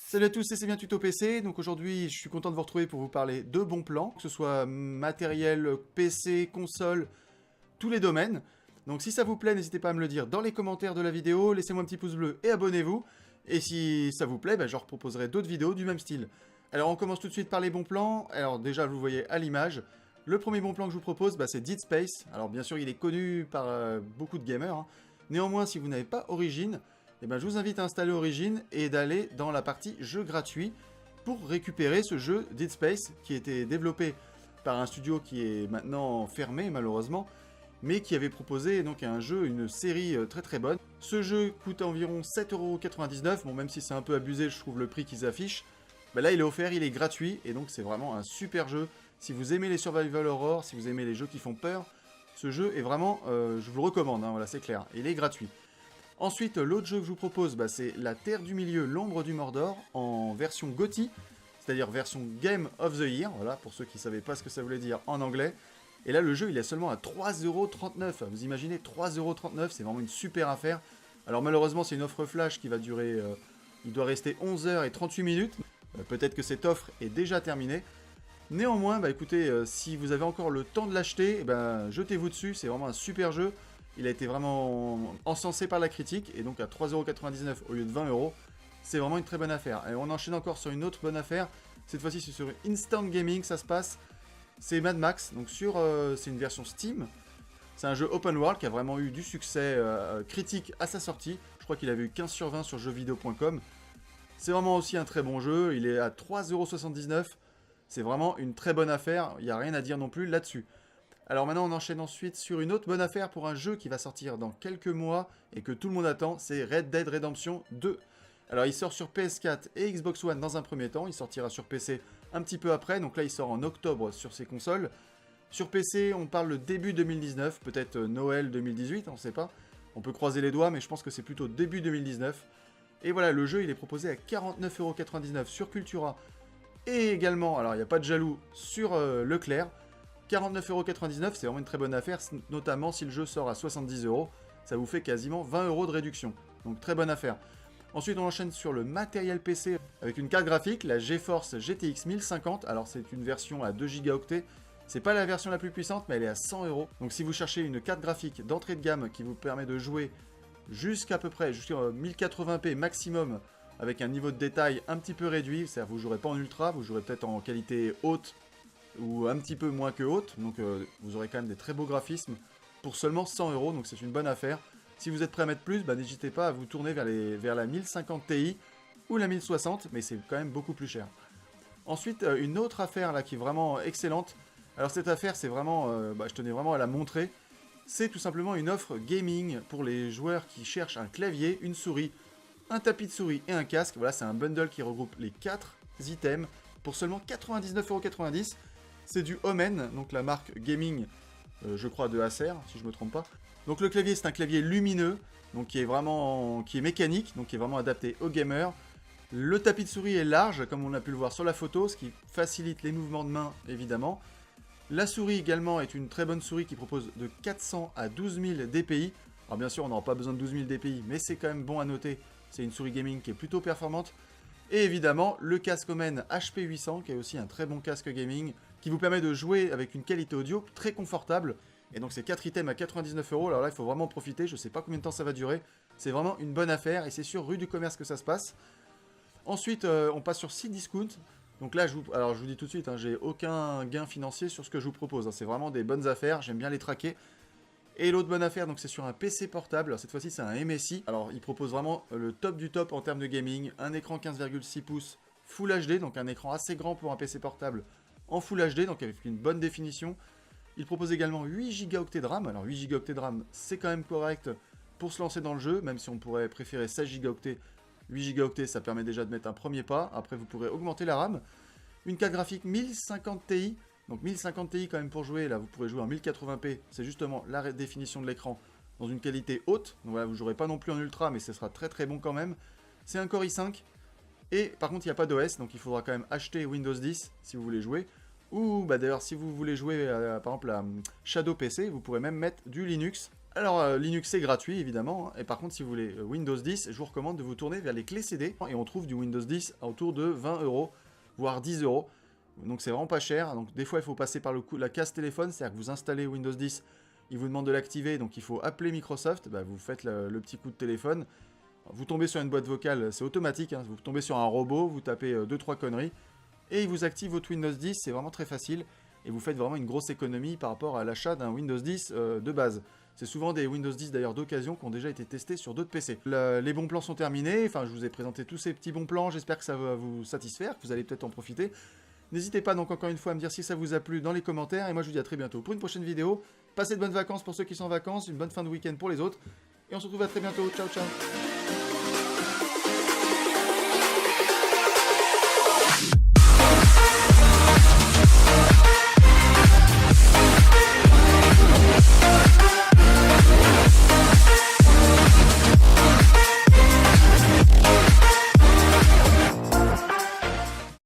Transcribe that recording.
Salut à tous, c'est bien Tuto PC. Donc aujourd'hui, je suis content de vous retrouver pour vous parler de bons plans, que ce soit matériel, PC, console, tous les domaines. Donc si ça vous plaît, n'hésitez pas à me le dire dans les commentaires de la vidéo, laissez-moi un petit pouce bleu et abonnez-vous. Et si ça vous plaît, je reproposerai d'autres vidéos du même style. Alors on commence tout de suite par les bons plans. Alors déjà, vous voyez à l'image, le premier bon plan que je vous propose, c'est Dead Space. Alors bien sûr, il est connu par beaucoup de gamers, hein. Néanmoins, si vous n'avez pas Origin, je vous invite à installer Origin et d'aller dans la partie jeux gratuits pour récupérer ce jeu Dead Space qui a été développé par un studio qui est maintenant fermé malheureusement, mais qui avait proposé donc un jeu, une série très très bonne. Ce jeu coûte environ 7,99 €, bon même si c'est un peu abusé, je trouve le prix qu'ils affichent. Là il est offert, il est gratuit, et donc c'est vraiment un super jeu. Si vous aimez les survival horror, si vous aimez les jeux qui font peur, ce jeu est vraiment, je vous le recommande, hein, voilà c'est clair, il est gratuit. Ensuite, l'autre jeu que je vous propose, c'est La Terre du Milieu, l'ombre du Mordor, en version GOTY, c'est-à-dire version Game of the Year, voilà, pour ceux qui ne savaient pas ce que ça voulait dire en anglais. Et là, le jeu, il est seulement à 3,39 €. Vous imaginez, 3,39 €, c'est vraiment une super affaire. Alors malheureusement, c'est une offre flash qui va durer, il doit rester 11 h et 38 minutes. Peut-être que cette offre est déjà terminée. Néanmoins, écoutez, si vous avez encore le temps de l'acheter, jetez-vous dessus, c'est vraiment un super jeu. Il a été vraiment encensé par la critique, et donc à 3,99 € au lieu de 20 €, c'est vraiment une très bonne affaire. Et on enchaîne encore sur une autre bonne affaire, cette fois-ci c'est sur Instant Gaming, ça se passe. C'est Mad Max, donc c'est une version Steam. C'est un jeu open world qui a vraiment eu du succès critique à sa sortie. Je crois qu'il avait eu 15 sur 20 sur jeuxvideo.com. C'est vraiment aussi un très bon jeu, il est à 3,79 €. C'est vraiment une très bonne affaire, il n'y a rien à dire non plus là-dessus. Alors maintenant, on enchaîne ensuite sur une autre bonne affaire pour un jeu qui va sortir dans quelques mois et que tout le monde attend, c'est Red Dead Redemption 2. Alors il sort sur PS4 et Xbox One dans un premier temps, il sortira sur PC un petit peu après, donc là il sort en octobre sur ces consoles. Sur PC, on parle le début 2019, peut-être Noël 2018, on ne sait pas. On peut croiser les doigts, mais je pense que c'est plutôt début 2019. Et voilà, le jeu il est proposé à 49,99 € sur Cultura. Et également, alors il n'y a pas de jaloux, sur Leclerc. 49,99 €, c'est vraiment une très bonne affaire, notamment si le jeu sort à 70 €, ça vous fait quasiment 20 € de réduction. Donc très bonne affaire. Ensuite, on enchaîne sur le matériel PC avec une carte graphique, la GeForce GTX 1050. Alors c'est une version à 2 Go. C'est pas la version la plus puissante, mais elle est à 100 €. Donc si vous cherchez une carte graphique d'entrée de gamme qui vous permet de jouer jusqu'à peu près 1080p maximum, avec un niveau de détail un petit peu réduit, c'est-à-dire vous jouerez pas en ultra, vous jouerez peut-être en qualité haute, ou un petit peu moins que haute, donc vous aurez quand même des très beaux graphismes pour seulement 100 €, donc c'est une bonne affaire. Si vous êtes prêt à mettre plus, n'hésitez pas à vous tourner vers la 1050 Ti ou la 1060, mais c'est quand même beaucoup plus cher. Ensuite, une autre affaire là qui est vraiment excellente. Alors cette affaire, c'est vraiment, je tenais vraiment à la montrer. C'est tout simplement une offre gaming pour les joueurs qui cherchent un clavier, une souris, un tapis de souris et un casque. Voilà, c'est un bundle qui regroupe les 4 items pour seulement 99,90 €. C'est du Omen, donc la marque gaming, je crois, de Acer, si je ne me trompe pas. Donc le clavier, c'est un clavier lumineux, donc qui est mécanique, donc qui est vraiment adapté aux gamers. Le tapis de souris est large, comme on a pu le voir sur la photo, ce qui facilite les mouvements de main, évidemment. La souris également est une très bonne souris qui propose de 400 à 12 000 dpi. Alors bien sûr, on n'aura pas besoin de 12 000 dpi, mais c'est quand même bon à noter. C'est une souris gaming qui est plutôt performante. Et évidemment, le casque Omen HP800, qui est aussi un très bon casque gaming, qui vous permet de jouer avec une qualité audio très confortable. Et donc c'est 4 items à 99 €, alors là il faut vraiment profiter, je ne sais pas combien de temps ça va durer. C'est vraiment une bonne affaire, et c'est sur rue du Commerce que ça se passe. Ensuite, on passe sur Cdiscount. Donc là, je vous dis tout de suite, j'ai aucun gain financier sur ce que je vous propose, hein. C'est vraiment des bonnes affaires, j'aime bien les traquer. Et l'autre bonne affaire, donc c'est sur un PC portable. Alors cette fois-ci, c'est un MSI. Alors il propose vraiment le top du top en termes de gaming. Un écran 15,6 pouces Full HD, donc un écran assez grand pour un PC portable en Full HD, donc avec une bonne définition. Il propose également 8 Go de RAM. Alors 8 Go de RAM, c'est quand même correct pour se lancer dans le jeu, même si on pourrait préférer 16 Go. 8 Go, ça permet déjà de mettre un premier pas. Après, vous pourrez augmenter la RAM. Une carte graphique 1050 Ti. Donc 1050 Ti quand même pour jouer, là vous pourrez jouer en 1080p, c'est justement la définition de l'écran dans une qualité haute. Donc voilà, vous ne jouerez pas non plus en ultra, mais ce sera très très bon quand même. C'est un Core i5, et par contre il n'y a pas d'OS, donc il faudra quand même acheter Windows 10 si vous voulez jouer. Ou d'ailleurs si vous voulez jouer par exemple à Shadow PC, vous pourrez même mettre du Linux Alors, Linux c'est gratuit évidemment, et par contre si vous voulez Windows 10, je vous recommande de vous tourner vers les clés CD, et on trouve du Windows 10 autour de 20 €, voire 10 €. Donc c'est vraiment pas cher, donc des fois il faut passer par la case téléphone, c'est-à-dire que vous installez Windows 10, il vous demande de l'activer, donc il faut appeler Microsoft, bah, vous faites le petit coup de téléphone, vous tombez sur une boîte vocale, c'est automatique, hein, vous tombez sur un robot, vous tapez 2-3 conneries, et il vous active votre Windows 10, c'est vraiment très facile, et vous faites vraiment une grosse économie par rapport à l'achat d'un Windows 10 de base. C'est souvent des Windows 10 d'ailleurs d'occasion qui ont déjà été testés sur d'autres PC. Les bons plans sont terminés, enfin je vous ai présenté tous ces petits bons plans, j'espère que ça va vous satisfaire, que vous allez peut-être en profiter. N'hésitez pas donc encore une fois à me dire si ça vous a plu dans les commentaires, et moi je vous dis à très bientôt pour une prochaine vidéo. Passez de bonnes vacances pour ceux qui sont en vacances, une bonne fin de week-end pour les autres, et on se retrouve à très bientôt, ciao ciao.